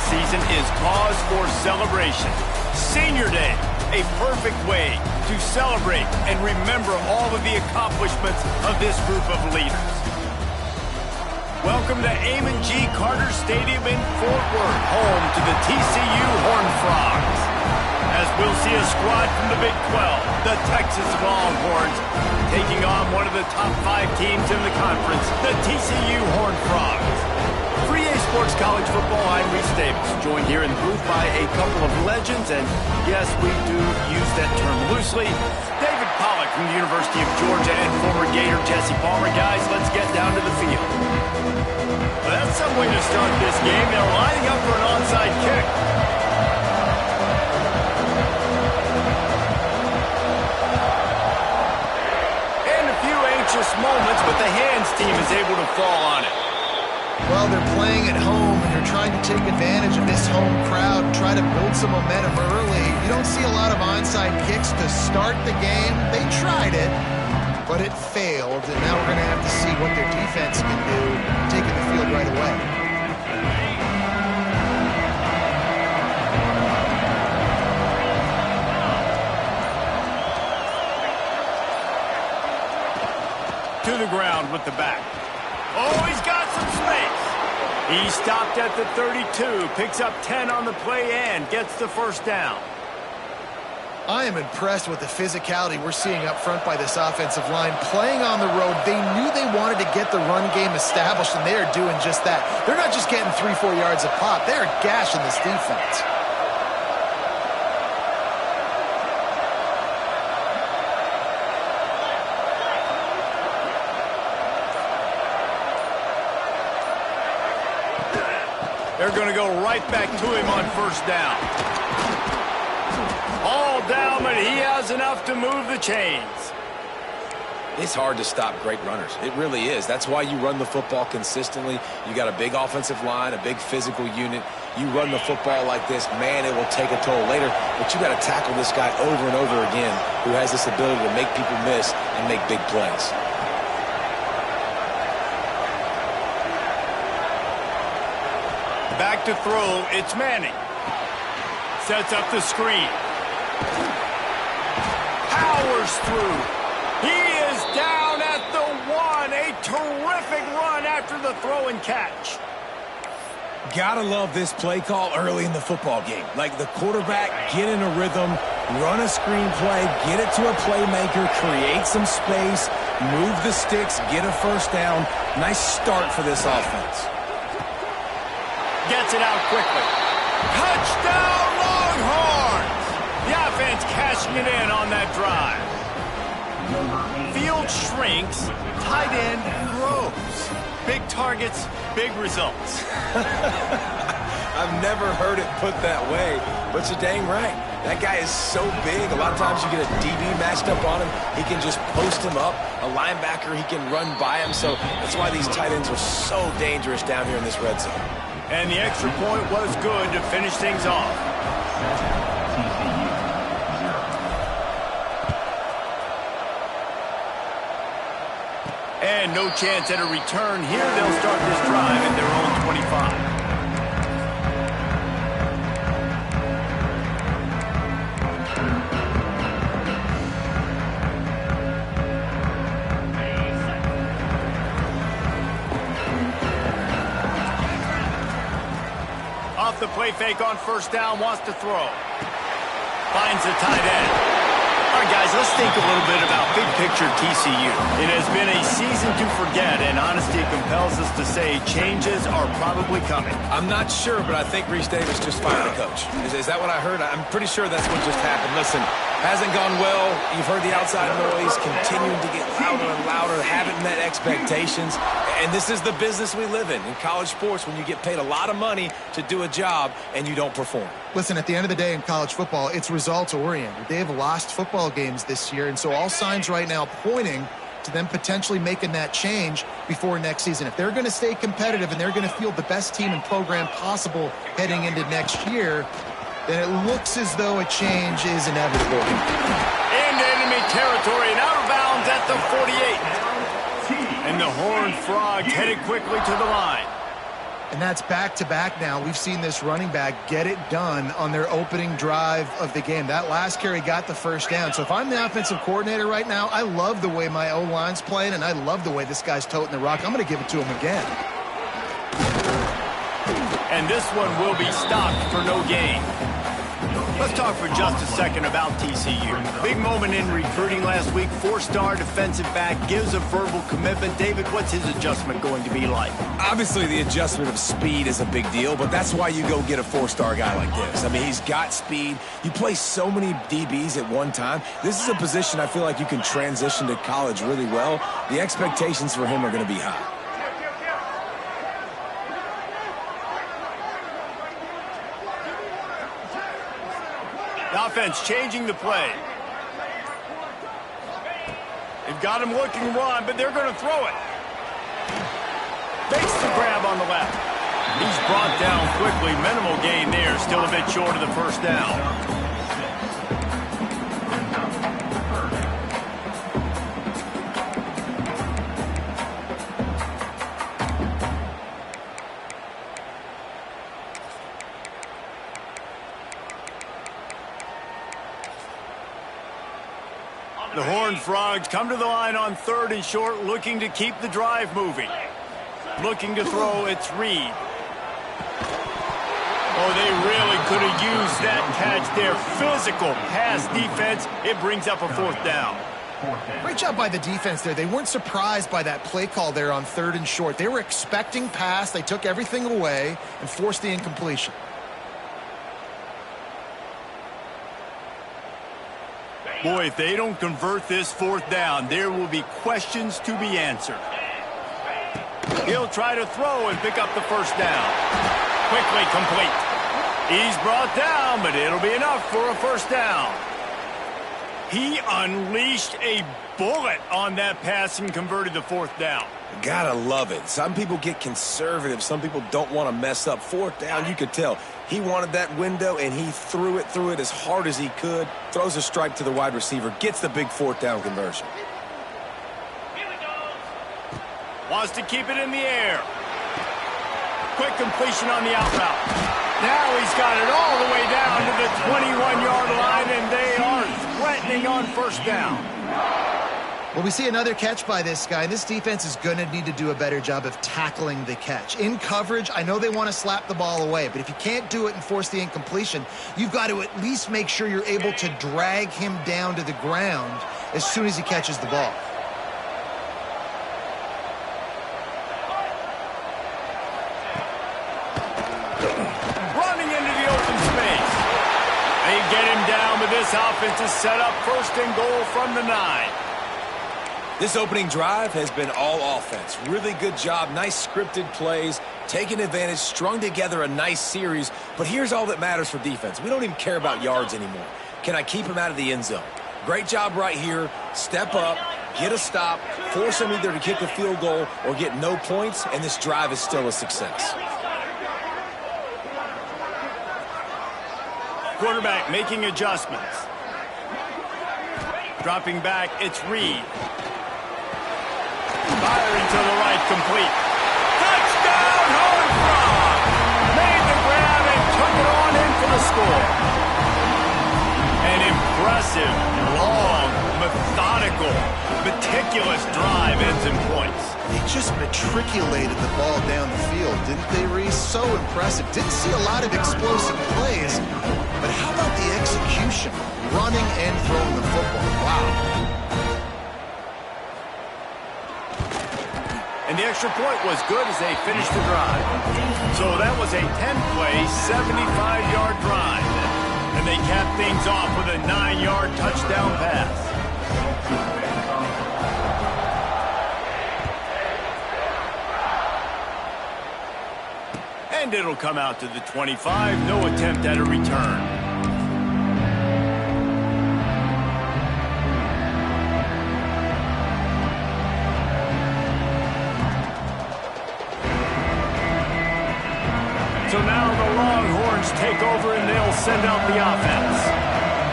season is cause for celebration. Senior Day, a perfect way to celebrate and remember all of the accomplishments of this group of leaders. Welcome to Amon G. Carter Stadium in Fort Worth, home to the TCU Horned Frogs. As we'll see a squad from the Big 12, the Texas Longhorns, taking on one of the top 5 teams in the conference, the TCU Horned Frogs. For EA Sports College Football, I'm Reese Davis, joined here in the booth by a couple of legends, and yes, we do use that term loosely. David Pollack from the University of Georgia and former Gator Jesse Palmer. Guys, let's get down to the field. Well, that's some way to start this game. They're lining up for an onside kick. And a few anxious moments, but the hands team is able to fall on it. Well, they're playing at home, and they're trying to take advantage of this home crowd, try to build some momentum early. You don't see a lot of onside kicks to start the game. They tried it, but it failed, and now we're going to have to see what their defense can do, taking the field right away. To the ground with the back. Oh, he's got some space. He stopped at the 32, picks up 10 on the play and gets the first down. I am impressed with the physicality we're seeing up front by this offensive line. Playing on the road, they knew they wanted to get the run game established, and they are doing just that. They're not just getting 3-4 yards a pop. They are gashing this defense. They're going to go right back to him on first down. All down, but he has enough to move the chains. It's hard to stop great runners. It really is. That's why you run the football consistently. You got a big offensive line, a big physical unit. You run the football like this, man, it will take a toll later. But you got to tackle this guy over and over again who has this ability to make people miss and make big plays. Back to throw, it's Manning. Sets up the screen. Powers through. He is down at the 1. A terrific run after the throw and catch. Gotta love this play call early in the football game. Like the quarterback, get in a rhythm, run a screen play, get it to a playmaker, create some space, move the sticks, get a first down. Nice start for this offense. Gets it out quickly. Touchdown, Longhorns! The offense cashing it in on that drive. Field shrinks, tight end grows. Big targets, big results. I've never heard it put that way, but you're dang right. That guy is so big. A lot of times you get a DB matched up on him. He can just post him up. A linebacker, he can run by him. So that's why these tight ends are so dangerous down here in this red zone. And the extra point was good to finish things off. And no chance at a return here. They'll start this drive at their own 25. Off the play fake on first down, wants to throw. Finds the tight end. All right, guys, let's think a little bit about big picture TCU. It has been a season to forget, and honesty compels us to say changes are probably coming. I'm not sure, but I think Reese Davis just fired a coach. Is that what I heard? I'm pretty sure that's what just happened. Listen, hasn't gone well. You've heard the outside noise, continuing to get louder and louder, haven't met expectations. And this is the business we live in college sports, when you get paid a lot of money to do a job and you don't perform. Listen, at the end of the day in college football, it's results-oriented. They have lost football games this year, and so all signs right now pointing to them potentially making that change before next season. If they're going to stay competitive and they're going to field the best team and program possible heading into next year, then it looks as though a change is inevitable. Into enemy territory and out of bounds at the 48. And the Horned Frogs headed quickly to the line. And that's back-to-back now. We've seen this running back get it done on their opening drive of the game. That last carry got the first down. So if I'm the offensive coordinator right now, I love the way my O-line's playing, and I love the way this guy's toting the rock. I'm going to give it to him again. And this one will be stopped for no gain. Let's talk for just a second about TCU. Big moment in recruiting last week. 4-star defensive back gives a verbal commitment. David, what's his adjustment going to be like? Obviously, the adjustment of speed is a big deal, but that's why you go get a 4-star guy like this. I mean, he's got speed. You play so many DBs at one time. This is a position I feel like you can transition to college really well. The expectations for him are going to be high. The offense changing the play. They've got him looking run, but they're going to throw it. Fakes the grab on the left. He's brought down quickly. Minimal gain there. Still a bit short of the first down. The Horned Frogs come to the line on 3rd and short, looking to keep the drive moving. Looking to throw, it's Reed. Oh, they really could have used that catch there. Physical pass defense. It brings up a 4th down. Great job by the defense there. They weren't surprised by that play call there on 3rd and short. They were expecting pass. They took everything away and forced the incompletion. Boy, if they don't convert this 4th down, there will be questions to be answered. He'll try to throw and pick up the 1st down. Quickly complete. He's brought down, but it'll be enough for a 1st down. He unleashed a bullet on that pass and converted the 4th down. Gotta love it. Some people get conservative. Some people don't want to mess up. 4th down, you could tell. He wanted that window, and he threw it as hard as he could. Throws a strike to the wide receiver. Gets the big 4th down conversion. Wants to keep it in the air. Quick completion on the out route. Now he's got it all the way down to the 21-yard line, and they are threatening on 1st down. Well, we see another catch by this guy. This defense is going to need to do a better job of tackling the catch. In coverage, I know they want to slap the ball away, but if you can't do it and force the incompletion, you've got to at least make sure you're able to drag him down to the ground as soon as he catches the ball. Running into the open space. They get him down, but this offense is set up 1st and goal from the 9. This opening drive has been all offense. Really good job. Nice scripted plays. Taking advantage. Strung together a nice series. But here's all that matters for defense. We don't even care about yards anymore. Can I keep him out of the end zone? Great job right here. Step up. Get a stop. Force him either to kick a field goal or get no points. And this drive is still a success. Quarterback making adjustments. Dropping back, it's Reed. Firing to the right, complete. Touchdown, Horned Frogs! Made the grab and took it on in for the score. An impressive, long, methodical, meticulous drive ends in points. They just matriculated the ball down the field, didn't they, Reese? So impressive. Didn't see a lot of explosive plays, but how about the execution? Running and throwing the football. Wow. And the extra point was good as they finished the drive. So that was a 10-play, 75-yard drive. And they capped things off with a 9-yard touchdown pass. And it'll come out to the 25. No attempt at a return. So now the Longhorns take over and they'll send out the offense.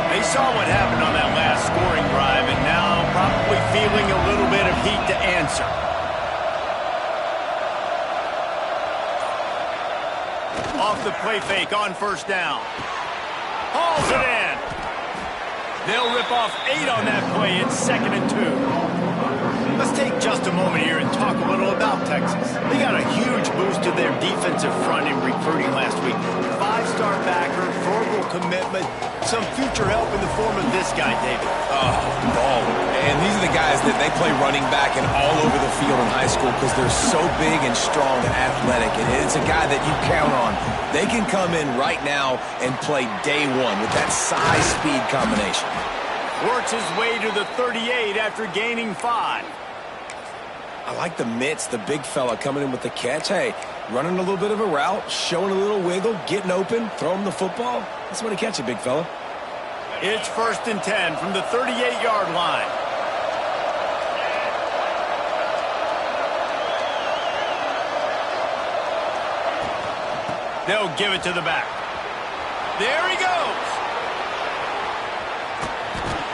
They saw what happened on that last scoring drive and now probably feeling a little bit of heat to answer. Off the play fake on first down. Hauls it in. They'll rip off 8 on that play. It's 2nd and 2. Let's take just a moment here and talk a little about Texas. They got a huge boost to their defensive front in recruiting last week. 5-star backer, verbal commitment, some future help in the form of this guy, David. Oh, baller. And these are the guys that they play running back and all over the field in high school because they're so big and strong and athletic. And it's a guy that you count on. They can come in right now and play day one with that size-speed combination. Works his way to the 38 after gaining 5. I like the mitts, the big fella coming in with the catch. Hey, running a little bit of a route, showing a little wiggle, getting open, throwing the football. That's when he catch it, big fella. It's 1st and 10 from the 38-yard line. They'll give it to the back. There he goes.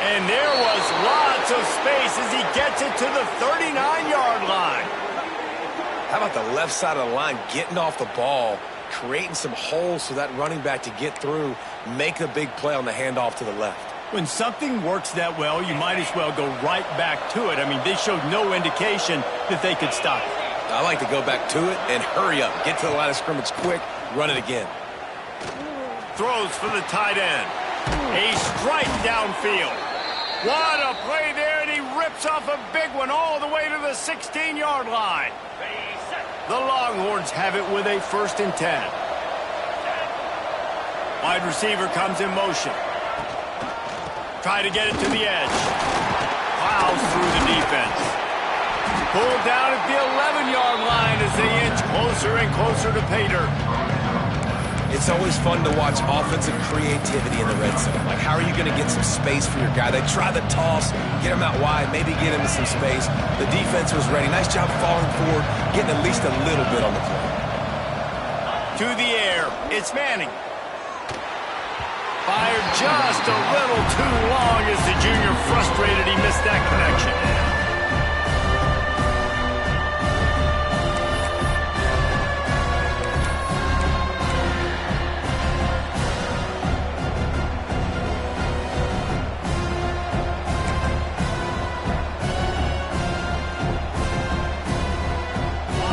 And there was lots of space as he gets it to the 39-yard line. How about the left side of the line getting off the ball, creating some holes for that running back to get through, make a big play on the handoff to the left. When something works that well, you might as well go right back to it. I mean, they showed no indication that they could stop it. I like to go back to it and hurry up. Get to the line of scrimmage quick, run it again. Throws for the tight end. A strike downfield. What a play there, and he rips off a big one all the way to the 16-yard line. The Longhorns have it with a 1st and 10. Wide receiver comes in motion. Try to get it to the edge. Plows through the defense. Pulled down at the 11-yard line as they inch closer and closer to pay dirt. It's always fun to watch offensive creativity in the red zone. Like, how are you going to get some space for your guy? They try the toss, get him out wide, maybe get him some space. The defense was ready. Nice job falling forward, getting at least a little bit on the play. To the air, it's Manning. Fired just a little too long as the junior frustrated he missed that connection.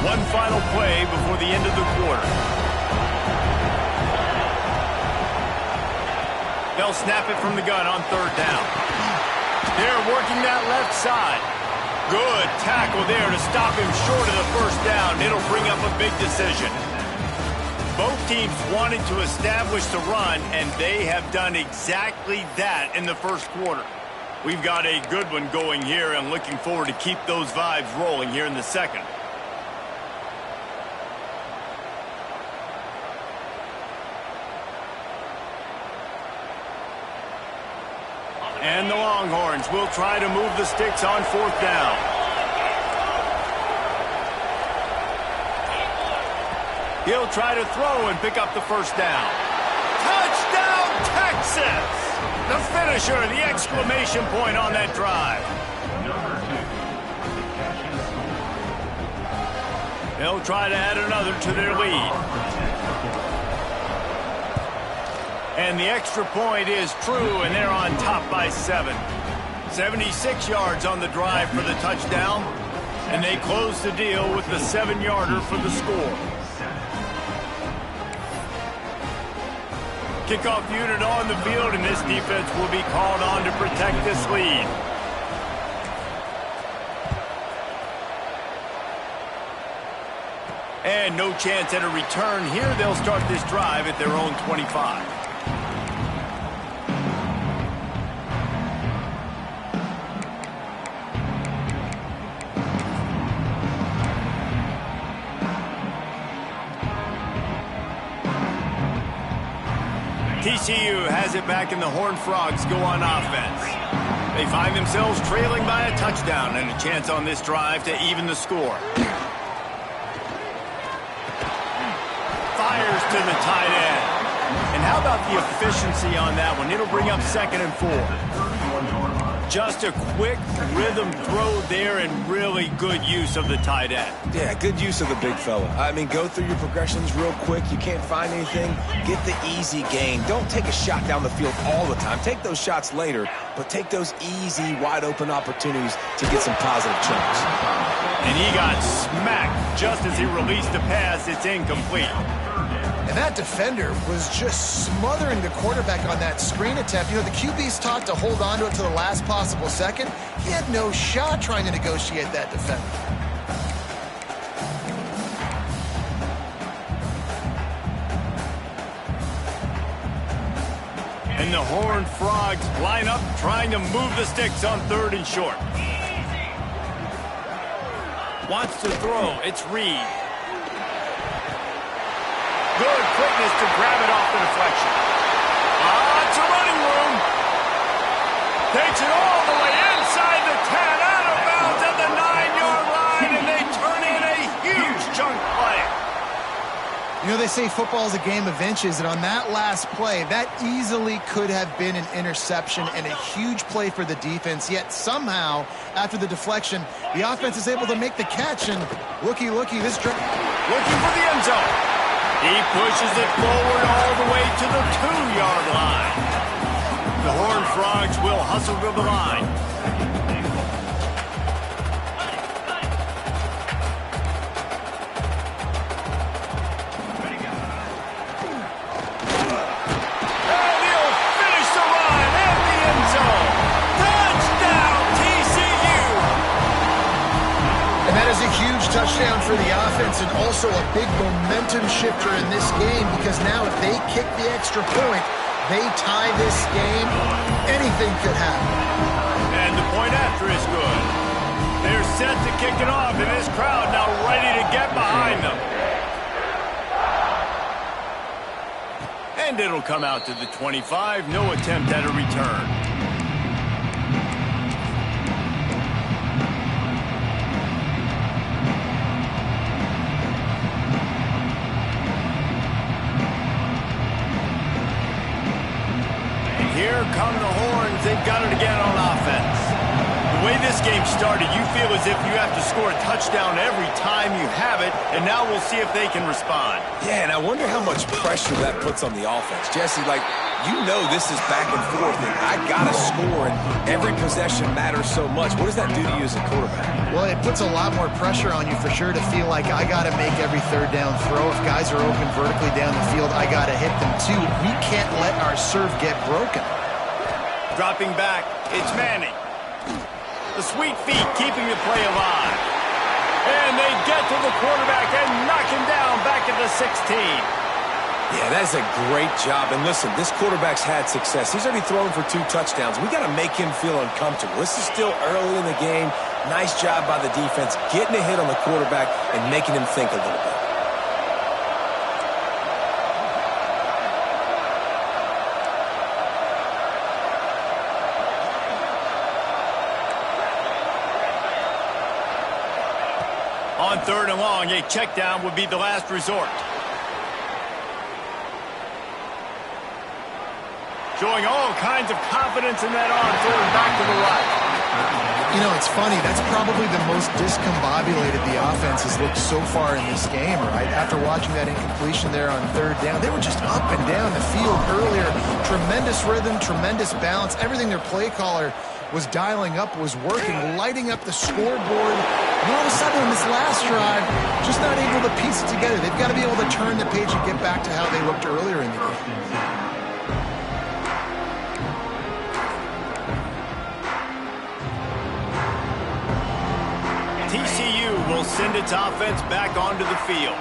One final play before the end of the quarter. They'll snap it from the gun on 3rd down. They're working that left side. Good tackle there to stop him short of the 1st down. It'll bring up a big decision. Both teams wanted to establish the run, and they have done exactly that in the 1st quarter. We've got a good one going here, and looking forward to keep those vibes rolling here in the 2nd. And the Longhorns will try to move the sticks on 4th down. He'll try to throw and pick up the 1st down. Touchdown, Texas! The finisher, the exclamation point on that drive. They'll try to add another to their lead. And the extra point is true, and they're on top by 7. 76 yards on the drive for the touchdown, and they close the deal with the 7-yarder for the score. Kickoff unit on the field, and this defense will be called on to protect this lead. And no chance at a return here. They'll start this drive at their own 25. TCU has it back, and the Horned Frogs go on offense. They find themselves trailing by a touchdown and a chance on this drive to even the score. Fires to the tight end. And And how about the efficiency on that one? It'll bring up 2nd and 4. Just a quick rhythm throw there and really good use of the tight end. Yeah, good use of the big fella. I mean, go through your progressions real quick. You can't find anything. Get the easy gain. Don't take a shot down the field all the time. Take those shots later, but take those easy, wide-open opportunities to get some positive chunks. And he got smacked just as he released the pass. It's incomplete. And that defender was just smothering the quarterback on that screen attempt. You know, the QB's taught to hold on to it to the last possible second. He had no shot trying to negotiate that defender. And the Horned Frogs line up trying to move the sticks on 3rd and short. Wants to throw. It's Reed. Good quickness to grab it off the deflection. Lots of running room. Takes it all the way inside the 10, out of bounds at the 9-yard line, and they turn in a huge chunk play. You know, they say football is a game of inches, and on that last play, that easily could have been an interception and a huge play for the defense, yet somehow, after the deflection, the offense is able to make the catch, and looky, this drive. Looking for the end zone. He pushes it forward all the way to the 2-yard line. The Horned Frogs will hustle to the line. And he'll finish the run in the end zone. Touchdown, TCU! And that is a huge touchdown for the offense and also a big momentum shifter in this game, because now if they kick the extra point, they tie this game, anything could happen. And the point after is good. They're set to kick it off, and this crowd now ready to get behind them. And it'll come out to the 25. No attempt at a return. Here come the Horns. They've got it again on offense. The way this game started, you feel as if you have to score a touchdown every time you have it, and now we'll see if they can respond. Yeah, and I wonder how much pressure that puts on the offense. Jesse, like, you know this is back and forth, and I got to score, and every possession matters so much. What does that do to you as a quarterback? Well, it puts a lot more pressure on you for sure to feel like I got to make every 3rd down throw. If guys are open vertically down the field, I got to hit them too. We can't let our serve get broken. Dropping back, it's Manning. The sweet feet keeping the play alive. And they get to the quarterback and knock him down back at the 16. Yeah, that's a great job. And listen, this quarterback's had success. He's already thrown for 2 touchdowns. We got to make him feel uncomfortable. This is still early in the game. Nice job by the defense, getting a hit on the quarterback and making him think a little bit. On 3rd and long, a check down would be the last resort. Showing all kinds of confidence in that arm, throwing back to the right. You know, it's funny. That's probably the most discombobulated the offense has looked so far in this game, right? After watching that incompletion there on 3rd down, they were just up and down the field earlier. Tremendous rhythm, tremendous balance. Everything their play caller was dialing up was working, lighting up the scoreboard. And all of a sudden, in this last drive, just not able to piece it together. They've got to be able to turn the page and get back to how they looked earlier in the game. TCU will send its offense back onto the field.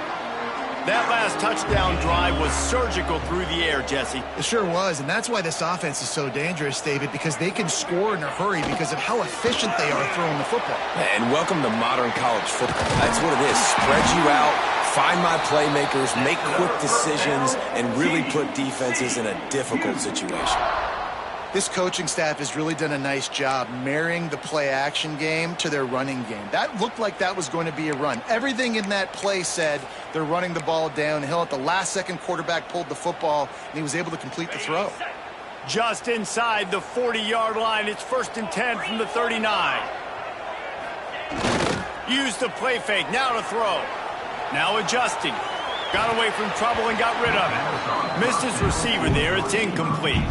That last touchdown drive was surgical through the air, Jesse. It sure was, and that's why this offense is so dangerous, David, because they can score in a hurry because of how efficient they are throwing the football. And welcome to modern college football. That's what it is. Spread you out, find my playmakers, make quick decisions, and really put defenses in a difficult situation. This coaching staff has really done a nice job marrying the play-action game to their running game. That looked like that was going to be a run. Everything in that play said they're running the ball downhill. At the last second, quarterback pulled the football, and he was able to complete the throw. Just inside the 40-yard line. It's 1st and 10 from the 39. Used the play fake. Now to throw. Now adjusting. Got away from trouble and got rid of it. Missed his receiver there. It's incomplete.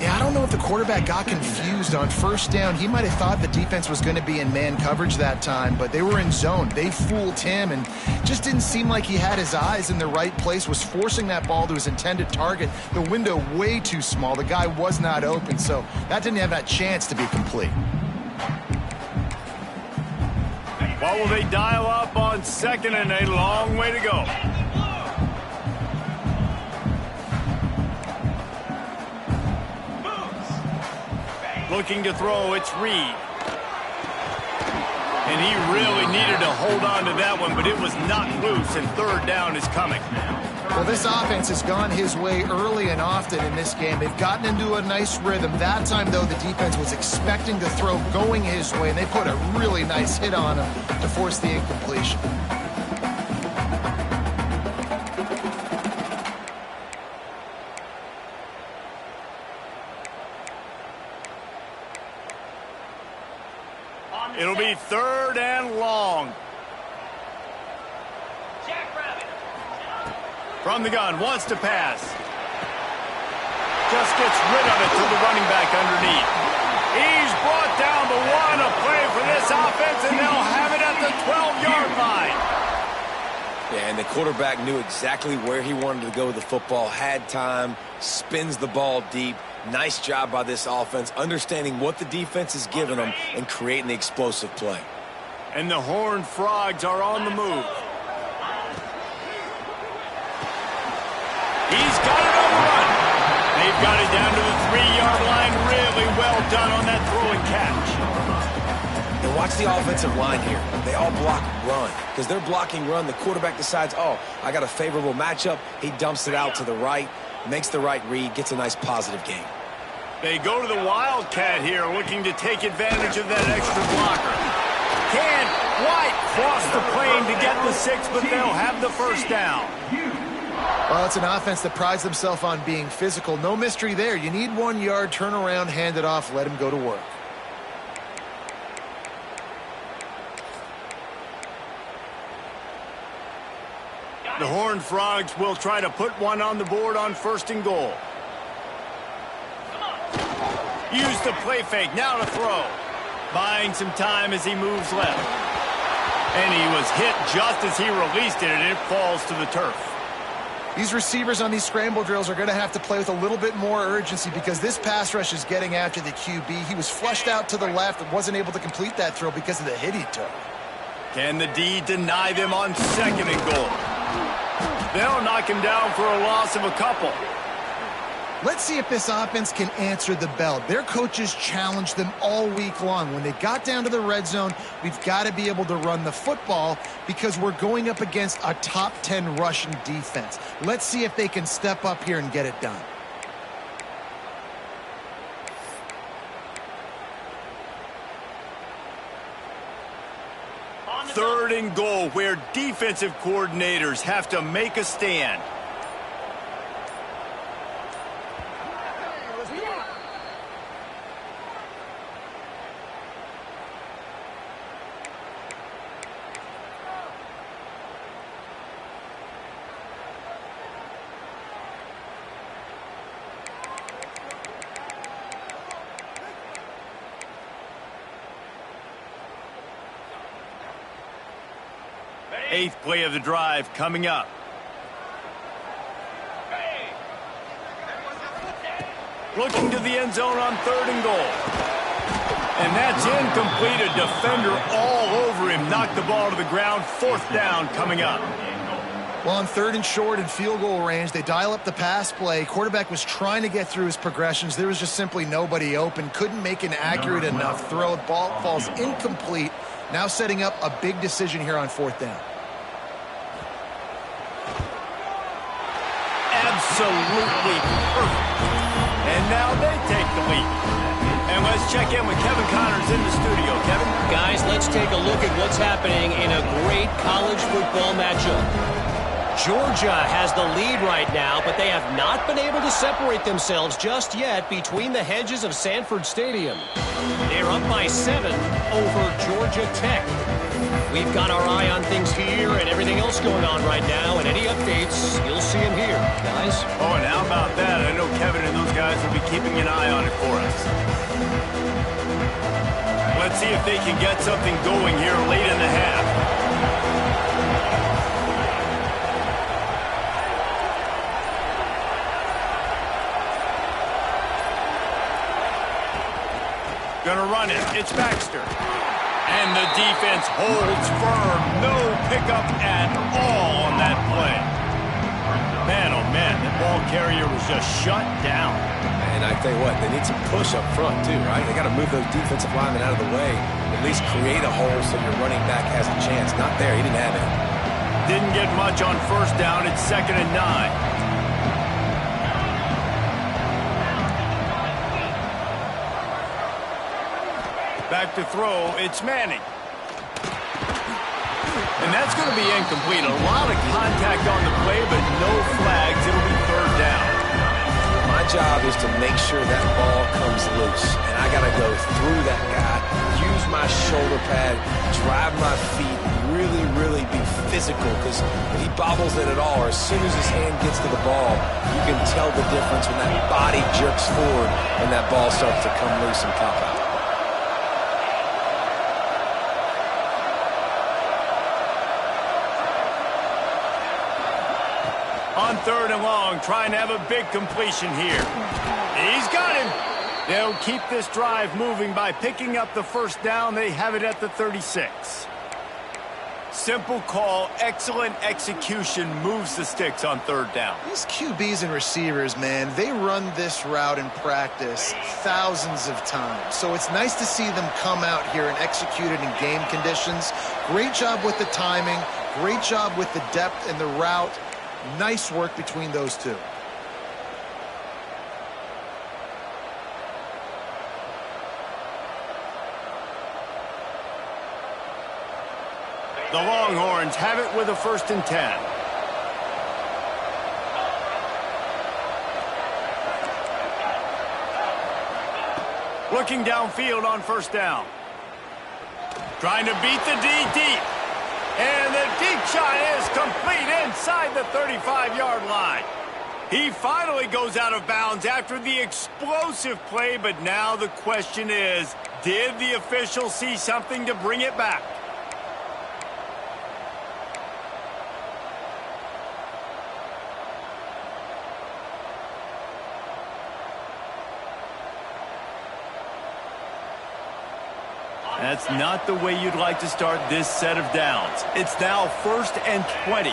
Yeah, I don't know if the quarterback got confused on 1st down. He might have thought the defense was going to be in man coverage that time, but they were in zone. They fooled him and just didn't seem like he had his eyes in the right place, was forcing that ball to his intended target. The window way too small. The guy was not open, so that didn't have that chance to be complete. What will they dial up on 2nd and a long way to go? Looking to throw, it's Reed. And he really needed to hold on to that one, but it was not loose, and 3rd down is coming. Well, this offense has gone his way early and often in this game. They've gotten into a nice rhythm. That time, though, the defense was expecting the throw going his way, and they put a really nice hit on him to force the incompletion. It'll be 3rd and long. From the gun, wants to pass. Just gets rid of it to the running back underneath. He's brought down the 1, a play for this offense, and they'll have it at the 12-yard line. Yeah, and the quarterback knew exactly where he wanted to go with the football, had time, spins the ball deep. Nice job by this offense, understanding what the defense is giving them and creating the explosive play. And the Horned Frogs are on the move. He's got it on the run. They've got it down to the 3-yard line. Really well done on that throw and catch. And watch the offensive line here. They all block run. Because they're blocking run, the quarterback decides, oh, I got a favorable matchup. He dumps it out to the right, makes the right read, gets a nice positive gain. They go to the Wildcat here, looking to take advantage of that extra blocker. Can White cross the plane to get the 6, but they'll have the 1st down. Well, it's an offense that prides themselves on being physical. No mystery there. You need 1 yard, turn around, hand it off, let him go to work. The Horned Frogs will try to put one on the board on 1st and goal. Use the play fake, now to throw. Buying some time as he moves left. And he was hit just as he released it, and it falls to the turf. These receivers on these scramble drills are going to have to play with a little bit more urgency because this pass rush is getting after the QB. He was flushed out to the left and wasn't able to complete that throw because of the hit he took. Can the D deny them on 2nd and goal? They'll knock him down for a loss of a couple. Let's see if this offense can answer the bell. Their coaches challenged them all week long. When they got down to the red zone, we've got to be able to run the football because we're going up against a top 10 Russian defense. Let's see if they can step up here and get it done. Third and goal, where defensive coordinators have to make a stand. Eighth play of the drive coming up. Looking to the end zone on 3rd and goal. And that's incomplete. A defender all over him. Knocked the ball to the ground. 4th down coming up. Well, on 3rd and short and field goal range, they dial up the pass play. Quarterback was trying to get through his progressions. There was just simply nobody open. Couldn't make an accurate enough throw. The ball falls incomplete. Now setting up a big decision here on 4th down. Absolutely perfect. And now they take the lead. And let's check in with Kevin Connors in the studio. Kevin? Guys, let's take a look at what's happening in a great college football matchup. Georgia has the lead right now, but they have not been able to separate themselves just yet between the hedges of Sanford Stadium. They're up by 7 over Georgia Tech. We've got our eye on things here and everything else going on right now, and any updates, you'll see them here, guys. Oh, and how about that? I know Kevin and those guys will be keeping an eye on it for us. Let's see if they can get something going here late in the half. Gonna run it. It's Baxter. And the defense holds firm. No pickup at all on that play. Man, oh man, the ball carrier was just shut down. And I tell you what, they need some push up front too, right? They got to move those defensive linemen out of the way. At least create a hole so your running back has a chance. Not there. He didn't have it. Didn't get much on first down. It's 2nd and 9. Back to throw, it's Manning. And that's going to be incomplete. A lot of contact on the play, but no flags. It'll be 3rd down. My job is to make sure that ball comes loose. And I got to go through that guy, use my shoulder pad, drive my feet, really be physical. Because if he bobbles it at all, or as soon as his hand gets to the ball, you can tell the difference when that body jerks forward and that ball starts to come loose and pop out. On 3rd and long, trying to have a big completion here. He's got him. They'll keep this drive moving by picking up the 1st down. They have it at the 36. Simple call, excellent execution, moves the sticks on 3rd down. These QBs and receivers, man, they run this route in practice thousands of times. So it's nice to see them come out here and execute it in game conditions. Great job with the timing. Great job with the depth and the route. Nice work between those two. The Longhorns have it with a 1st and 10. Looking downfield on 1st down. Trying to beat the D deep. And the deep shot is complete inside the 35-yard line. He finally goes out of bounds after the explosive play, but now the question is, did the official see something to bring it back? That's not the way you'd like to start this set of downs. It's now 1st and 20.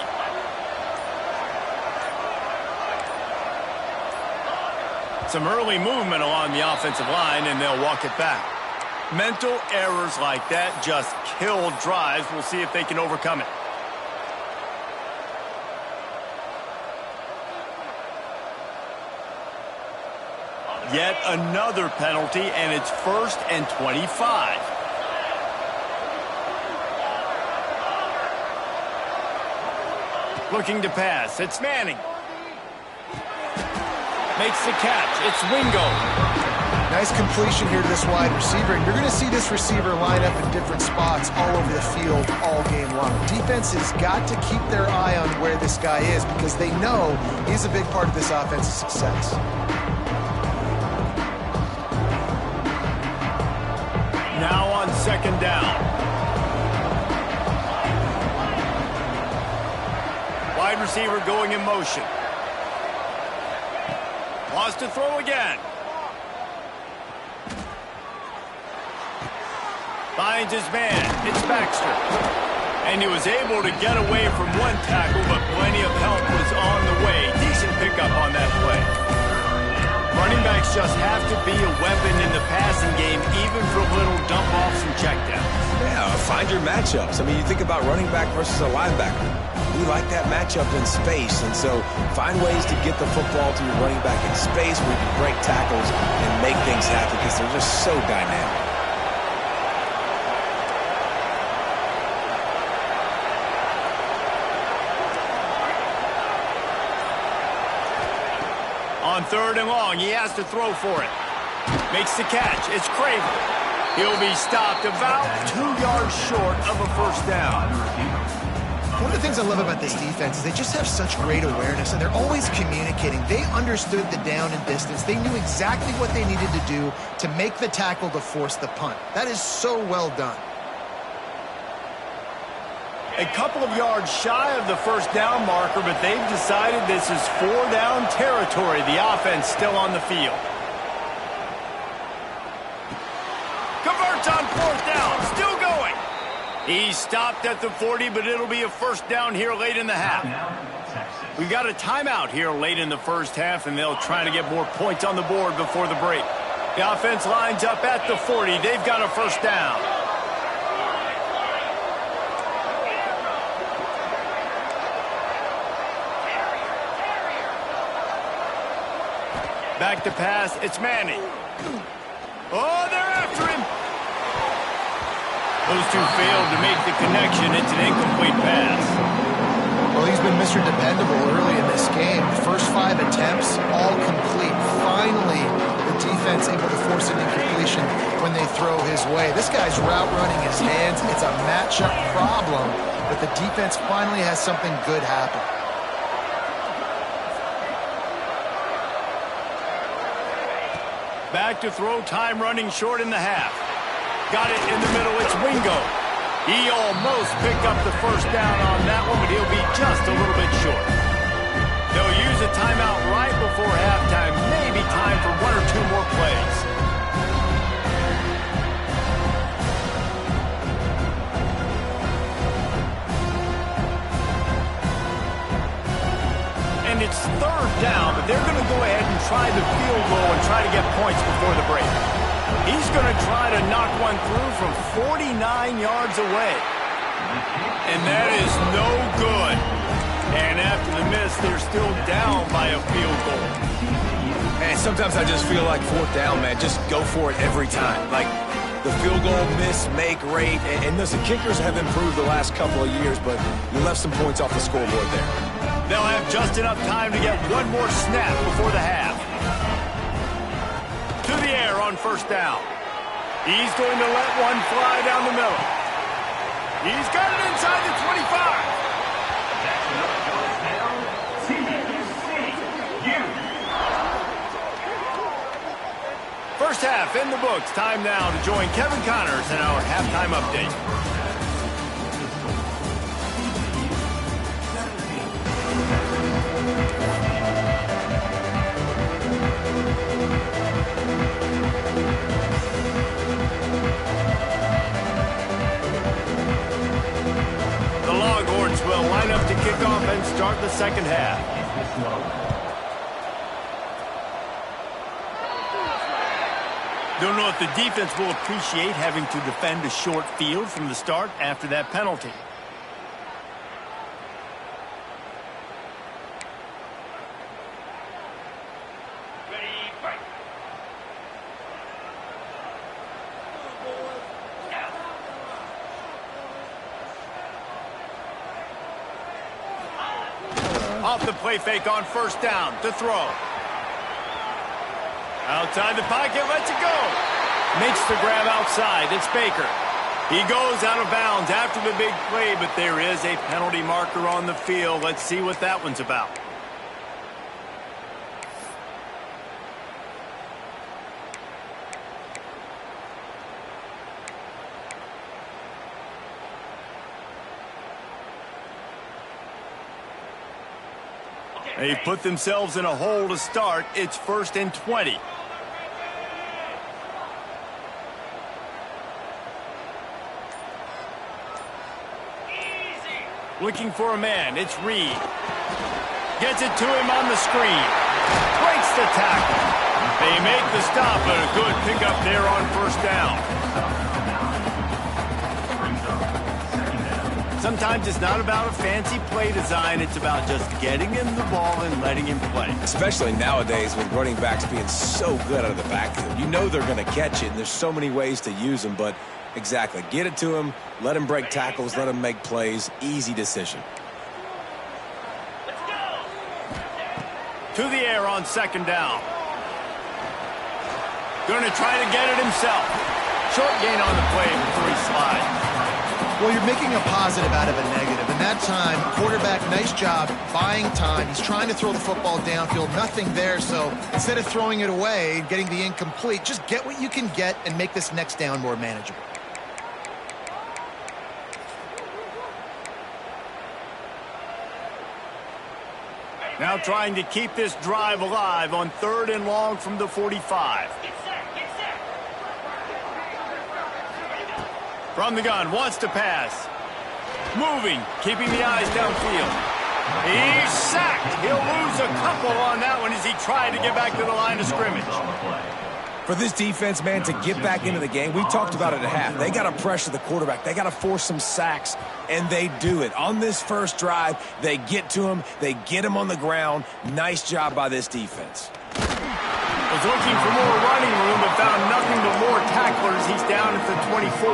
Some early movement along the offensive line, and they'll walk it back. Mental errors like that just kill drives. We'll see if they can overcome it. Yet another penalty, and it's 1st and 25. Looking to pass. It's Manning. Makes the catch. It's Wingo. Nice completion here to this wide receiver. And you're going to see this receiver line up in different spots all over the field all game long. Defense has got to keep their eye on where this guy is because they know he's a big part of this offense's success. Now on 2nd down. Wide receiver going in motion. Wants to throw again. Finds his man. It's Baxter. And he was able to get away from one tackle, but plenty of help was on the way. Decent pickup on that play. Running backs just have to be a weapon in the passing game, even for little dump-offs and checkdowns. Yeah, find your matchups. I mean, you think about running back versus a linebacker. we like that matchup in space. And so find ways to get the football to your running back in space where you can break tackles and make things happen because they're just so dynamic. On 3rd and long, he has to throw for it. Makes the catch. It's Craven. He'll be stopped about 2 yards short of a first down. One of the things I love about this defense is they just have such great awareness, and they're always communicating. They understood the down and distance. They knew exactly what they needed to do to make the tackle to force the punt. That is so well done. A couple of yards shy of the first down marker, but they've decided this is 4-down territory. The offense still on the field. Converts on 4th down, still going. He's stopped at the 40, but it'll be a first down here late in the half. We've got a timeout here late in the first half, and they'll try to get more points on the board before the break. The offense lines up at the 40. They've got a first down. Back to pass, it's Manning. Oh, they're after him. Those two failed to make the connection. It's an incomplete pass. Well, he's been Mr. Dependable early in this game. The first 5 attempts, all complete. Finally, the defense able to force an incompletion when they throw his way. This guy's route running his hands. It's a matchup problem, but the defense finally has something good happen. Back to throw, time running short in the half. Got it in the middle, it's Wingo. He almost picked up the first down on that one, but he'll be just a little bit short. They'll use a timeout right before halftime. Maybe time for 1 or 2 more plays. And it's 3rd down, but they're going to go ahead and try the field goal and try to get points before the break. He's going to try to knock one through from 49 yards away. And that is no good. And after the miss, they're still down by a field goal. And sometimes I just feel like 4th down, man, just go for it every time. Like the field goal miss, make rate. And listen, kickers have improved the last couple of years, but you left some points off the scoreboard there. They'll have just enough time to get one more snap before the half. To the air on first down. He's going to let one fly down the middle. He's got it inside the 25. First half in the books. Time now to join Kevin Connors in our halftime update. The Longhorns will line up to kick off and start the second half. Don't know if the defense will appreciate having to defend a short field from the start after that penalty. Off the play fake on first down to throw. Outside the pocket, lets it go. Makes the grab outside. It's Baker. He goes out of bounds after the big play, but there is a penalty marker on the field. Let's see what that one's about. They've put themselves in a hole to start. It's 1st and 20. Looking for a man. It's Reed. Gets it to him on the screen. Breaks the tackle. They make the stop, but a good pickup there on first down. Sometimes it's not about a fancy play design. It's about just getting him the ball and letting him play. Especially nowadays with running backs being so good out of the backfield. You know they're going to catch it, and there's so many ways to use them. But exactly, get it to him, let him break tackles, let him make plays. Easy decision. To the air on second down. Going to try to get it himself. Short gain on the play before he slides. Well, you're making a positive out of a negative. And that time, quarterback, nice job buying time. He's trying to throw the football downfield. Nothing there. So instead of throwing it away and getting the incomplete, just get what you can get and make this next down more manageable. Now trying to keep this drive alive on 3rd and long from the 45. From the gun, wants to pass. Moving, keeping the eyes downfield. He's sacked. He'll lose a couple on that one as he tried to get back to the line of scrimmage. For this defense, man, to get back into the game, we talked about it at half. They got to pressure the quarterback. They got to force some sacks, and they do it. On this first drive, they get to him. They get him on the ground. Nice job by this defense. Was looking for more running room, but found nothing but more tacklers. He's down at the 24.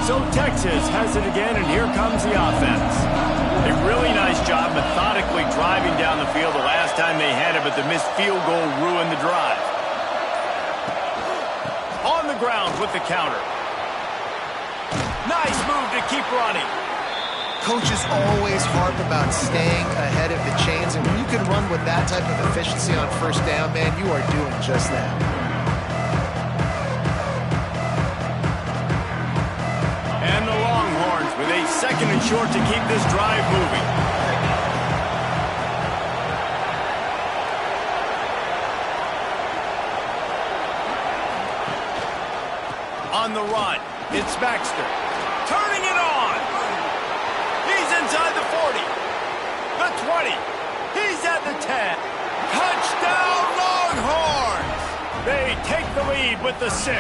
So Texas has it again, and here comes the offense. A really nice job methodically driving down the field the last time they had it, but the missed field goal ruined the drive. On the ground with the counter. Nice move to keep running. Coaches always harp about staying ahead of the chains, and when you can run with that type of efficiency on first down, man, you are doing just that. And the Longhorns with a 2nd and short to keep this drive moving. On the run, it's Baxter. Turning it on. He's inside the 40. The 20. He's at the 10. Touchdown, Longhorns! They take the lead with the 6.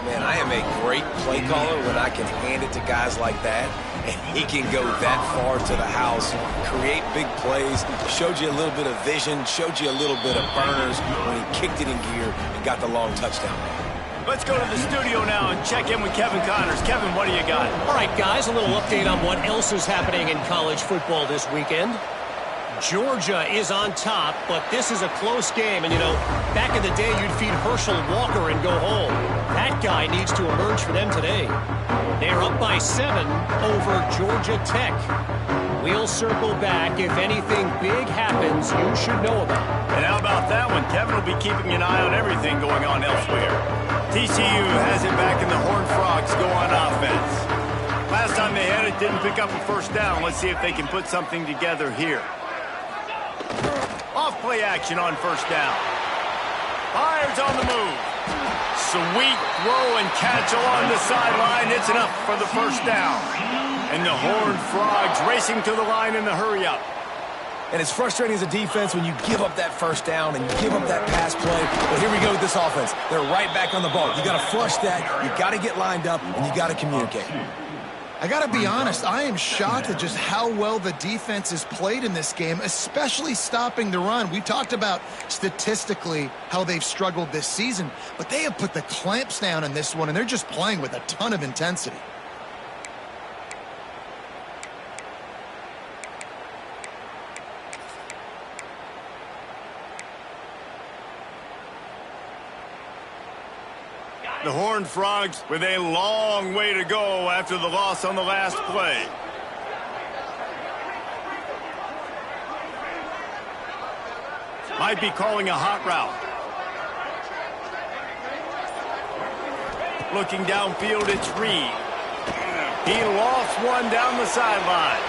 Man, I am a great play caller when I can hand it to guys like that, and he can go that far to the house, create big plays, showed you a little bit of vision, showed you a little bit of burners when he kicked it in gear and got the long touchdown. Let's go to the studio now and check in with Kevin Connors. Kevin, what do you got? All right, guys, a little update on what else is happening in college football this weekend. Georgia is on top, but this is a close game. And, you know, back in the day, you'd feed Herschel Walker and go home. That guy needs to emerge for them today. They're up by 7 over Georgia Tech. We'll circle back. If anything big happens, you should know about it. And how about that one? Kevin will be keeping an eye on everything going on elsewhere. TCU has it back in the Horned Frogs go on offense. Last time they had it, didn't pick up a first down. Let's see if they can put something together here. Off play action on first down. Fires on the move. Sweet throw and catch along the sideline. It's enough for the first down. And the Horned Frogs racing to the line in the hurry-up. And it's frustrating as a defense when you give up that first down and you give up that pass play. But here we go with this offense. They're right back on the ball. You got to flush that. You got to get lined up, and you got to communicate. I got to be honest, I am shocked at just how well the defense has played in this game, especially stopping the run. We talked about statistically how they've struggled this season, but they have put the clamps down in this one, and they're just playing with a ton of intensity. The Horned Frogs with a long way to go after the loss on the last play. Might be calling a hot route. Looking downfield, it's Reed. He lost one down the sideline.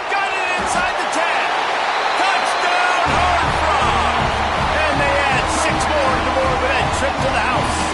Got it inside the 10. Touchdown, Horned Frogs! And they add 6 more to the board with that trip to the house.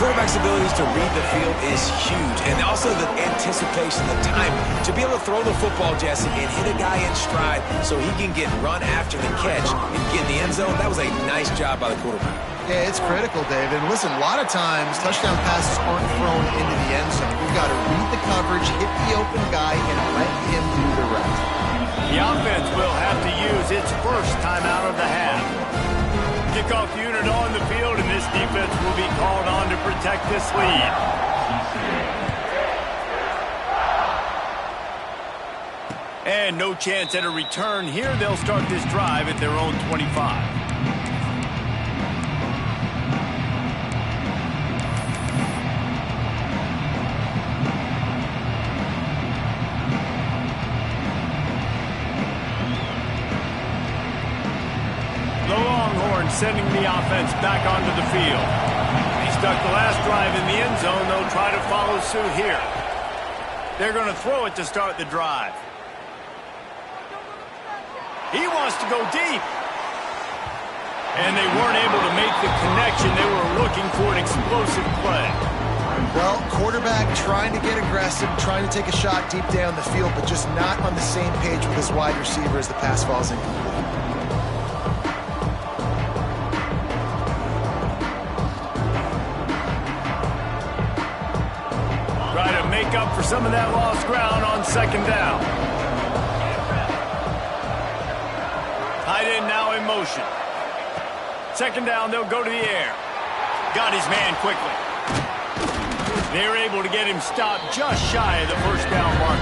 quarterback's abilities to read the field is huge, and also the anticipation, the time to be able to throw the football, Jesse, and hit a guy in stride so he can get run after the catch and get in the end zone. That was a nice job by the quarterback. Yeah, it's critical, David. And listen, a lot of times touchdown passes aren't thrown into the end zone. We've got to read the coverage, hit the open guy, and let him do the rest. The offense will have to use its first timeout of the half. Kickoff unit on the field, and this defense will be called on to protect this lead. And no chance at a return here. They'll start this drive at their own 25. Sending the offense back onto the field. He stuck the last drive in the end zone. They'll try to follow suit here. They're going to throw it to start the drive. He wants to go deep. And they weren't able to make the connection. They were looking for an explosive play. Well, quarterback trying to get aggressive, trying to take a shot deep down the field, but just not on the same page with his wide receiver as the pass falls incomplete. Up for some of that lost ground on second down. Tight end now in motion. Second down, they'll go to the air. Got his man quickly. They're able to get him stopped just shy of the first down mark.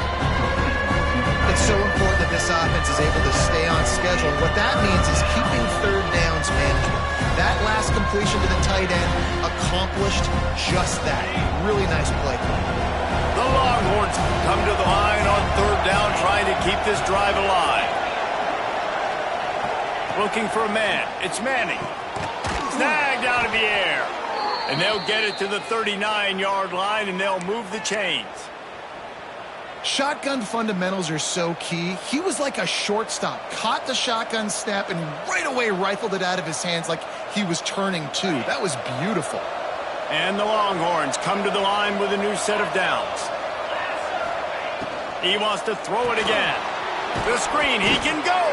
It's so important that this offense is able to stay on schedule. What that means is keeping third downs manageable. That last completion to the tight end accomplished just that. Really nice play. The Longhorns come to the line on third down, trying to keep this drive alive. Looking for a man. It's Manning. Snagged out of the air. And they'll get it to the 39-yard line, and they'll move the chains. Shotgun fundamentals are so key. He was like a shortstop. Caught the shotgun snap and right away rifled it out of his hands like he was turning two. That was beautiful. And the Longhorns come to the line with a new set of downs. He wants to throw it again. The screen, he can go.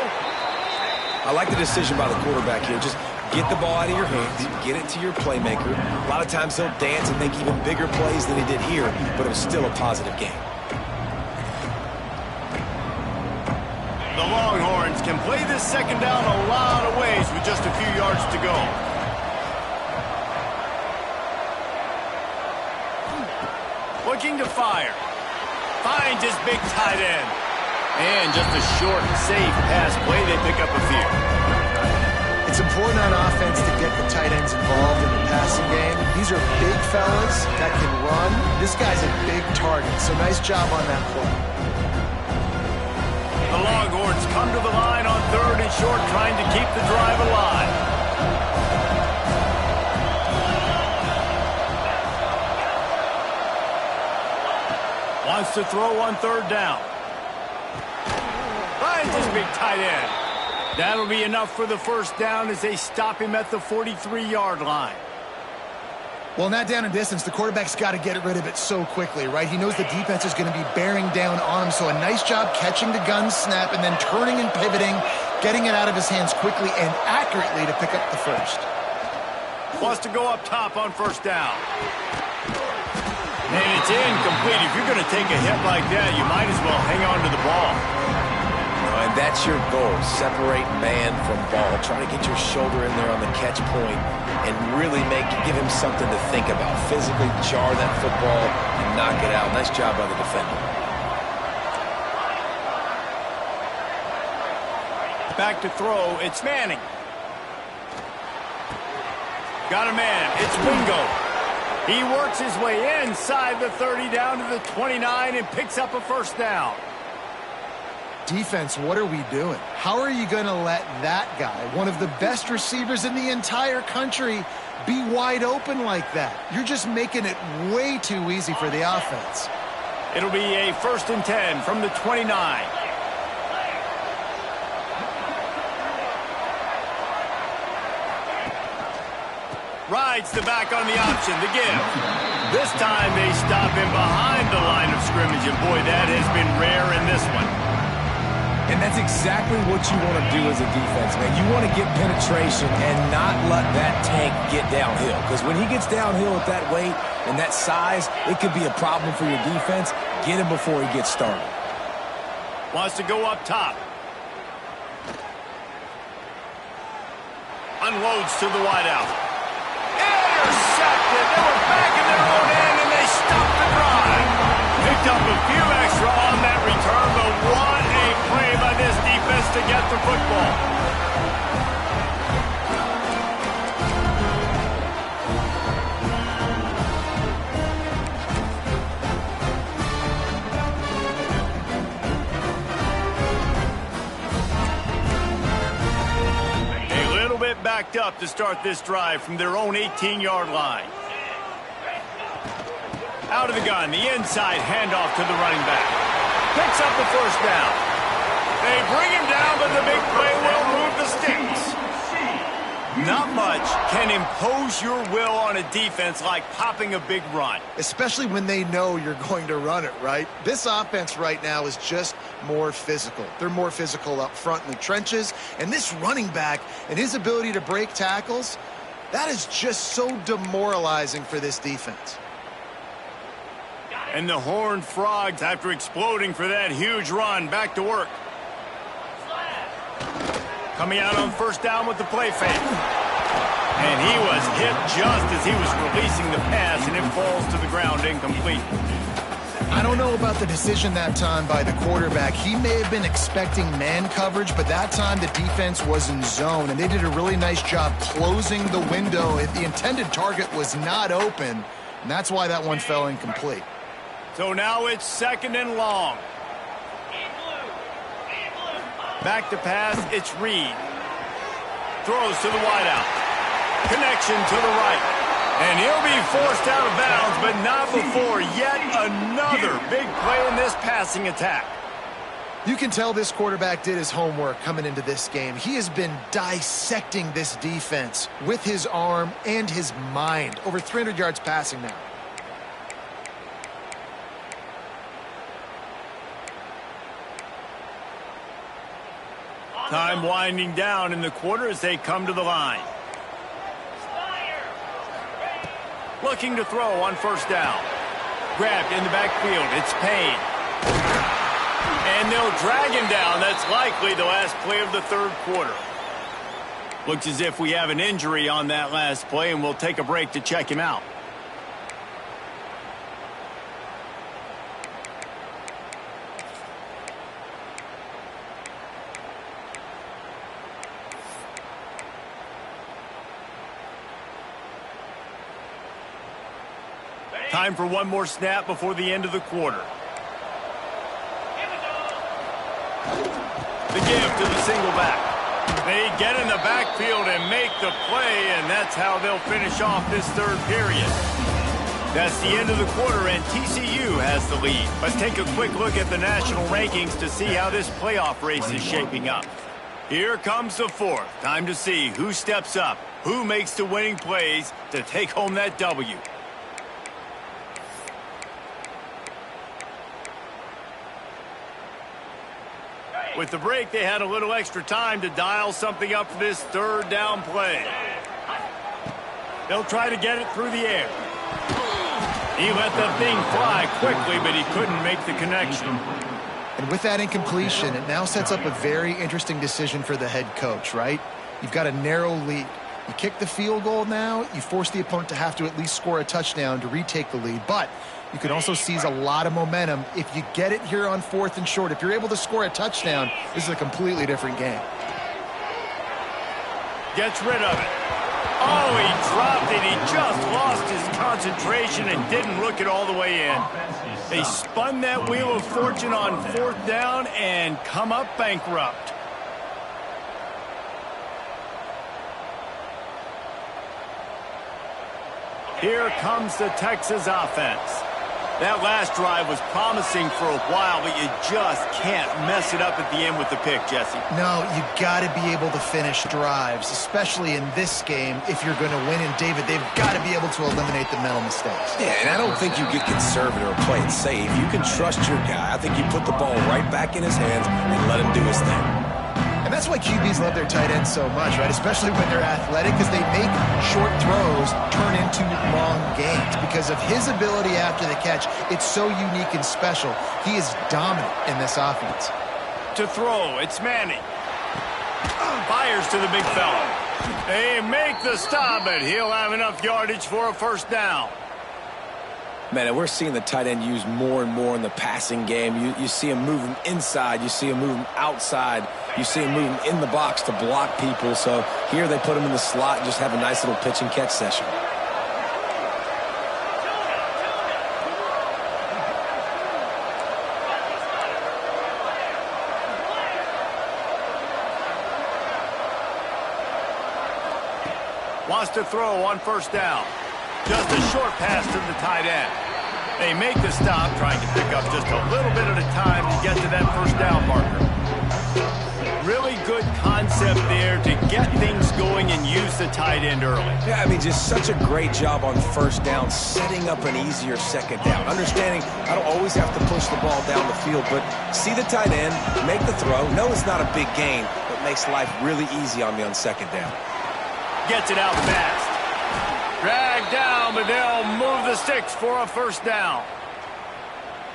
I like the decision by the quarterback here. Just get the ball out of your hands, get it to your playmaker. A lot of times he'll dance and make even bigger plays than he did here, but it was still a positive game. The Longhorns can play this second down a lot of ways with just a few yards to go. Looking to fire. Finds his big tight end. And just a short, safe pass play. They pick up a few. It's important on offense to get the tight ends involved in the passing game. These are big fellas that can run. This guy's a big target, so nice job on that play. The Longhorns come to the line on third and short, trying to keep the drive alive. Wants to throw on third down. Finds his big tight end. That'll be enough for the first down as they stop him at the 43-yard line. Well, in that down and distance, the quarterback's got to get rid of it so quickly, right? He knows the defense is going to be bearing down on him, so a nice job catching the gun snap and then turning and pivoting, getting it out of his hands quickly and accurately to pick up the first. Wants to go up top on first down. And it's incomplete. If you're going to take a hit like that, you might as well hang on to the ball. And that's your goal. Separate man from ball. Try to get your shoulder in there on the catch point and really give him something to think about. Physically jar that football and knock it out. Nice job by the defender. Back to throw. It's Manning. Got a man. It's Wingo. He works his way inside the 30 down to the 29 and picks up a first down. Defense, what are we doing? How are you going to let that guy, one of the best receivers in the entire country, be wide open like that? You're just making it way too easy for the offense. It'll be a 1st and 10 from the 29. Rides the back on the option, the give. This time they stop him behind the line of scrimmage, and boy, that has been rare in this one. And that's exactly what you want to do as a defense, man. You want to get penetration and not let that tank get downhill. Because when he gets downhill at that weight and that size, it could be a problem for your defense. Get him before he gets started. Wants to go up top. Unloads to the wideout. Intercepted. They were back in their own end, and they stopped the drive. Picked up a few extra on that return, but what a play by this defense to get the football. A little bit backed up to start this drive from their own 18-yard line. Out of the gun, the inside handoff to the running back. Picks up the first down. They bring him down, but the big play will move the sticks. Not much can impose your will on a defense like popping a big run. Especially when they know you're going to run it, right? This offense right now is just more physical. They're more physical up front in the trenches. And this running back and his ability to break tackles, that is just so demoralizing for this defense. And the Horned Frogs, after exploding for that huge run, back to work. Coming out on first down with the play fake. And he was hit just as he was releasing the pass, and it falls to the ground incomplete. I don't know about the decision that time by the quarterback. He may have been expecting man coverage, but that time the defense was in zone, and they did a really nice job closing the window if the intended target was not open, and that's why that one fell incomplete. So now it's second and long. Back to pass, it's Reed. Throws to the wideout. Connection to the right. And he'll be forced out of bounds, but not before yet another big play in this passing attack. You can tell this quarterback did his homework coming into this game. He has been dissecting this defense with his arm and his mind. Over 300 yards passing now. Time winding down in the quarter as they come to the line. Looking to throw on first down. Grabbed in the backfield. It's Payne. And they'll drag him down. That's likely the last play of the third quarter. Looks as if we have an injury on that last play, and we'll take a break to check him out. Time for one more snap before the end of the quarter. The give to the single back. They get in the backfield and make the play, and that's how they'll finish off this third period. That's the end of the quarter, and TCU has the lead. Let's take a quick look at the national rankings to see how this playoff race is shaping up. Here comes the fourth. Time to see who steps up, who makes the winning plays to take home that W. With the break, they had a little extra time to dial something up for this third down play. They'll try to get it through the air. He let that thing fly quickly, but he couldn't make the connection. And with that incompletion, it now sets up a very interesting decision for the head coach, right? You've got a narrow lead. You kick the field goal now, you force the opponent to have to at least score a touchdown to retake the lead. But you can also seize a lot of momentum if you get it here on fourth and short. If you're able to score a touchdown, this is a completely different game. Gets rid of it. Oh, he dropped it. He just lost his concentration and didn't look it all the way in. They spun that wheel of fortune on fourth down and come up bankrupt. Here comes the Texas offense. That last drive was promising for a while, but you just can't mess it up at the end with the pick, Jesse. No, you got to be able to finish drives, especially in this game if you're going to win. And, David, they've got to be able to eliminate the mental mistakes. Yeah, and I don't think you get conservative or play it safe. You can trust your guy. I think you put the ball right back in his hands and let him do his thing. And that's why QBs love their tight ends so much, right? Especially when they're athletic, because they make short throws turn into long gains. Because of his ability after the catch, it's so unique and special. He is dominant in this offense. To throw, it's Manning. Fires to the big fella. They make the stop, but he'll have enough yardage for a first down. Man, and we're seeing the tight end used more and more in the passing game. You see him moving inside. You see him moving outside. You see him moving in the box to block people. So here they put him in the slot and just have a nice little pitch and catch session. Wants to throw on first down. Just a short pass to the tight end. They make the stop, trying to pick up just a little bit at a time to get to that first down marker. Really good concept there to get things going and use the tight end early. Yeah, I mean, just such a great job on first down, setting up an easier second down. Understanding I don't always have to push the ball down the field, but see the tight end, make the throw. No, it's not a big gain, but makes life really easy on me on second down. Gets it out fast. Dragged down, but they'll move the sticks for a first down.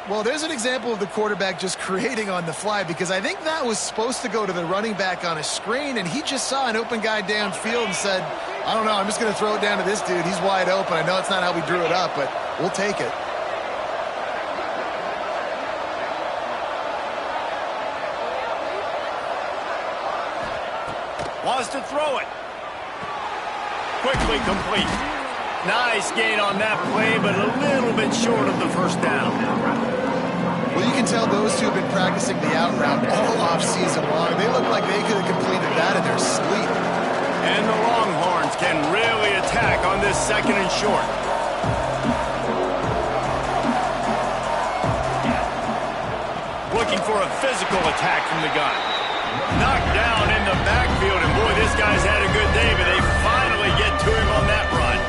Well, there's an example of the quarterback just creating on the fly, because I think that was supposed to go to the running back on a screen, and he just saw an open guy downfield and said, I don't know, I'm just going to throw it down to this dude. He's wide open. I know it's not how we drew it up, but we'll take it. Wants to throw it. Quickly complete. Nice gain on that play, but a little bit short of the first down. Well, you can tell those two have been practicing the out route all off-season long. They look like they could have completed that in their sleep. And the Longhorns can really attack on this second and short. Looking for a physical attack from the gun. Knocked down in the backfield, and boy, this guy's had a good day, but they finally get to him on that run.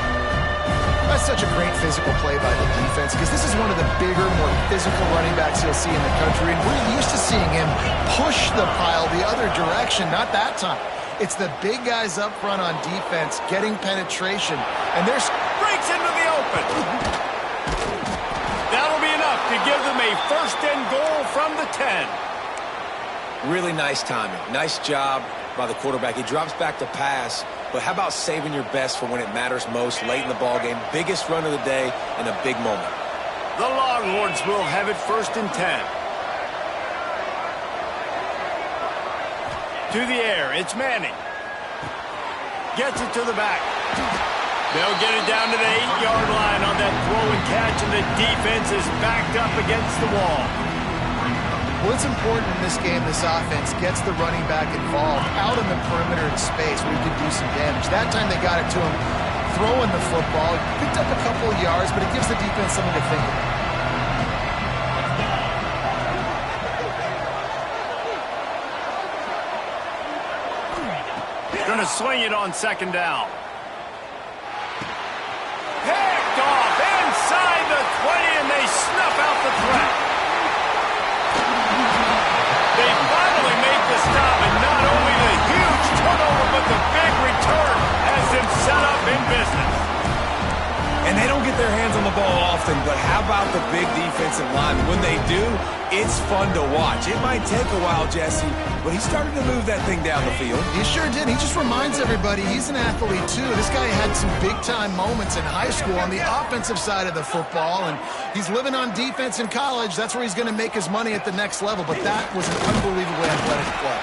That's such a great physical play by the defense, because this is one of the bigger, more physical running backs you'll see in the country, and we're used to seeing him push the pile the other direction. Not that time. It's the big guys up front on defense getting penetration, and there's breaks into the open. That'll be enough to give them a first and goal from the 10. Really nice timing. Nice job by the quarterback. He drops back to pass, but how about saving your best for when it matters most late in the ballgame? Biggest run of the day in a big moment. The Longhorns will have it first and 10. To the air, it's Manning. Gets it to the back. They'll get it down to the 8-yard line on that throw and catch, and the defense is backed up against the wall. Well, it's important in this game, this offense gets the running back involved out on the perimeter in space where he can do some damage. That time they got it to him throwing the football. He picked up a couple of yards, but it gives the defense something to think about. Going to swing it on second down. Picked off inside the 20, and they snuff out the threat. They finally make the stop, and not only the huge turnover, but the big return has them set up in business. And they don't get their hands on the ball often, but how about the big defensive line? When they do, it's fun to watch. It might take a while, Jesse, but he's starting to move that thing down the field. He sure did. He just reminds everybody he's an athlete, too. This guy had some big-time moments in high school on the offensive side of the football, and he's living on defense in college. That's where he's going to make his money at the next level, but that was an unbelievably athletic play.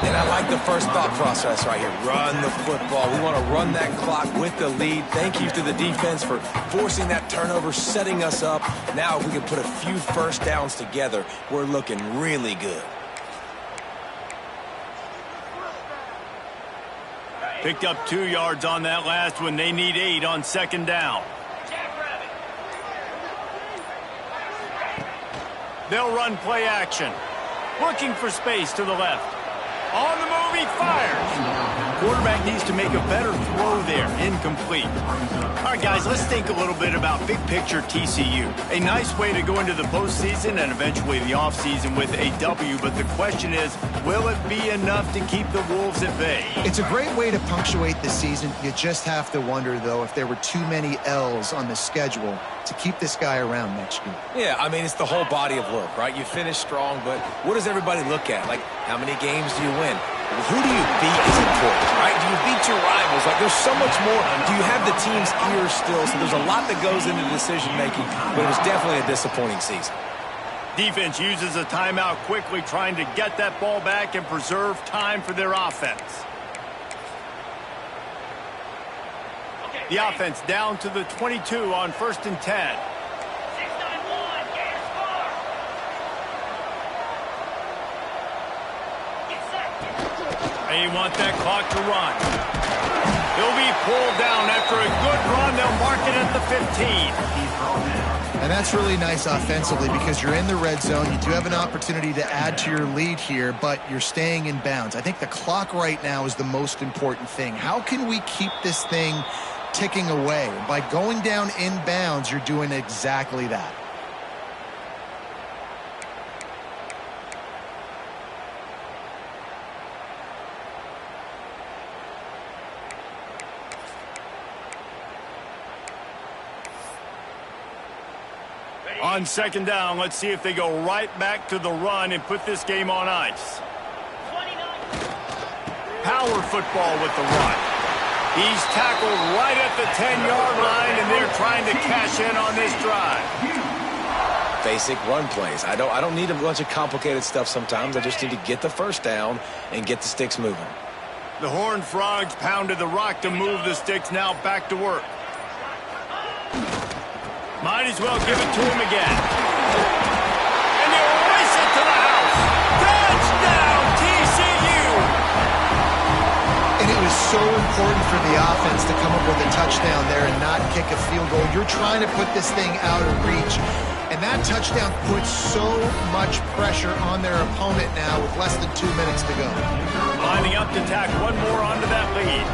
And I like the first thought process right here. Run the football. We want to run that clock with the lead. Thank you to the defense for forcing that turnover, setting us up. Now if we can put a few first downs together, we're looking really good. Picked up 2 yards on that last one. They need 8 on second down. They'll run play action. Looking for space to the left. On the move, he fires. Quarterback needs to make a better throw there. Incomplete. All right, guys, let's think a little bit about big picture TCU. A nice way to go into the postseason and eventually the offseason with a W, but the question is, will it be enough to keep the Wolves at bay? It's a great way to punctuate the season. You just have to wonder, though, if there were too many L's on the schedule to keep this guy around next year. Yeah, I mean, it's the whole body of work, right? You finish strong, but what does everybody look at? Like, how many games do you win? Who do you beat is important, right? Do you beat your rivals? Like, there's so much more. Do you have the team's ears still? So there's a lot that goes into decision-making, but it was definitely a disappointing season. Defense uses a timeout quickly, trying to get that ball back and preserve time for their offense. The offense down to the 22 on 1st and 10. They want that clock to run. He'll be pulled down after a good run. They'll mark it at the 15. And that's really nice offensively because you're in the red zone. You do have an opportunity to add to your lead here, but you're staying in bounds. I think the clock right now is the most important thing. How can we keep this thing ticking away? By going down in bounds, you're doing exactly that. On 2nd down, let's see if they go right back to the run and put this game on ice. Power football with the run. He's tackled right at the 10-yard line, and they're trying to cash in on this drive. Basic run plays. I don't need a bunch of complicated stuff sometimes. I just need to get the first down and get the sticks moving. The Horned Frogs pounded the rock to move the sticks, now back to work. Might as well give it to him again. And they race it to the house. Touchdown, TCU! And it was so important for the offense to come up with a touchdown there and not kick a field goal. You're trying to put this thing out of reach. And that touchdown puts so much pressure on their opponent now with less than 2 minutes to go. Lining up to tack one more onto that lead.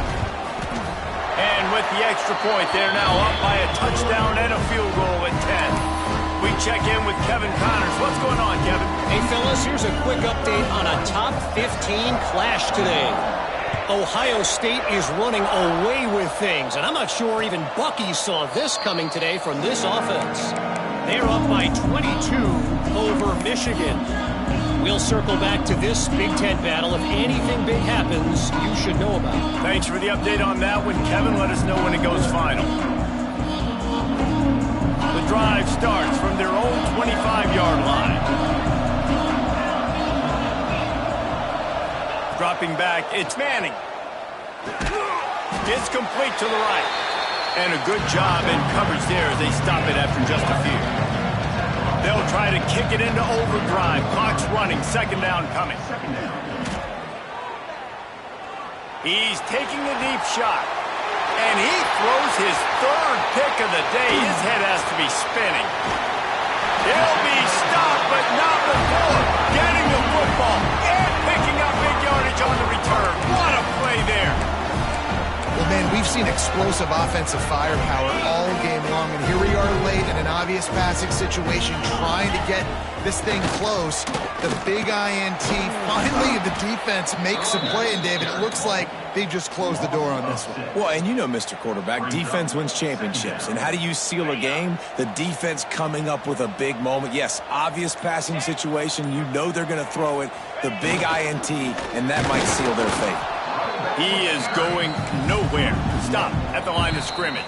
And with the extra point, they're now up by a touchdown and a field goal at 10. We check in with Kevin Connors. What's going on, Kevin? Hey, fellas, here's a quick update on a top 15 clash today. Ohio State is running away with things, and I'm not sure even Bucky saw this coming today from this offense. They're up by 22 over Michigan. We'll circle back to this Big Ten battle. If anything big happens, you should know about it. Thanks for the update on that one, Kevin. Let us know when it goes final. The drive starts from their own 25-yard line. Dropping back, it's Manning. It's complete to the right. And a good job in coverage there as they stop it after just a few. They'll try to kick it into overdrive. Clock's running. 2nd down coming. He's taking a deep shot. And he throws his 3rd pick of the day. His head has to be spinning. He'll be stopped, but not before getting the football and picking up big yardage on the return. What a play there. Well, man, we've seen explosive offensive firepower all game long, and here we are late in an obvious passing situation trying to get this thing close. The big INT, finally the defense makes a play, and David, it looks like they just closed the door on this one. Well, and you know, Mr. Quarterback, defense wins championships. And how do you seal a game? The defense coming up with a big moment. Yes, obvious passing situation. You know they're going to throw it. The big INT, and that might seal their fate. He is going nowhere. Stop at the line of scrimmage.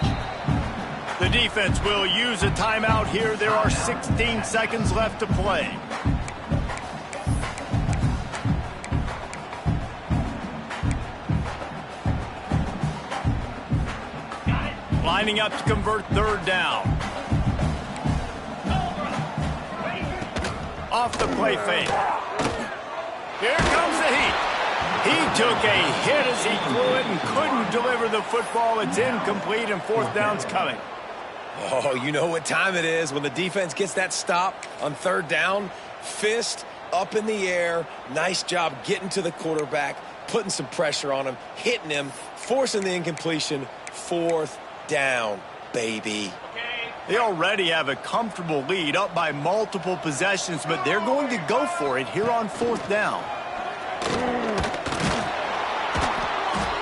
The defense will use a timeout here. There are 16 seconds left to play. Lining up to convert 3rd down. Off the play fake. Here comes the heat. He took a hit as he threw it and couldn't deliver the football. It's incomplete, and 4th down's coming. Oh, you know what time it is. When the defense gets that stop on third down, fist up in the air. Nice job getting to the quarterback, putting some pressure on him, hitting him, forcing the incompletion. Fourth down, baby. They already have a comfortable lead, up by multiple possessions, but they're going to go for it here on fourth down.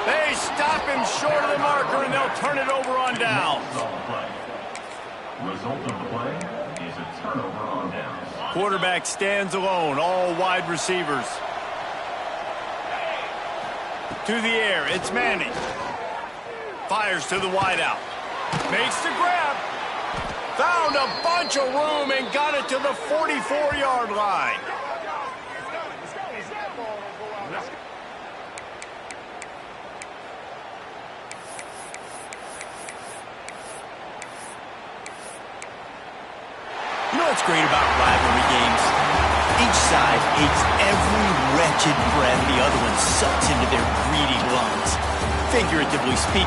They stop him short of the marker, and they'll turn it over on down. Result of the play is a turnover on downs. Quarterback stands alone, all wide receivers. To the air, it's Manning. Fires to the wideout. Makes the grab. Found a bunch of room and got it to the 44-yard line. You know what's great about rivalry games? Each side hates every wretched breath the other one sucks into their greedy lungs. Figuratively speaking,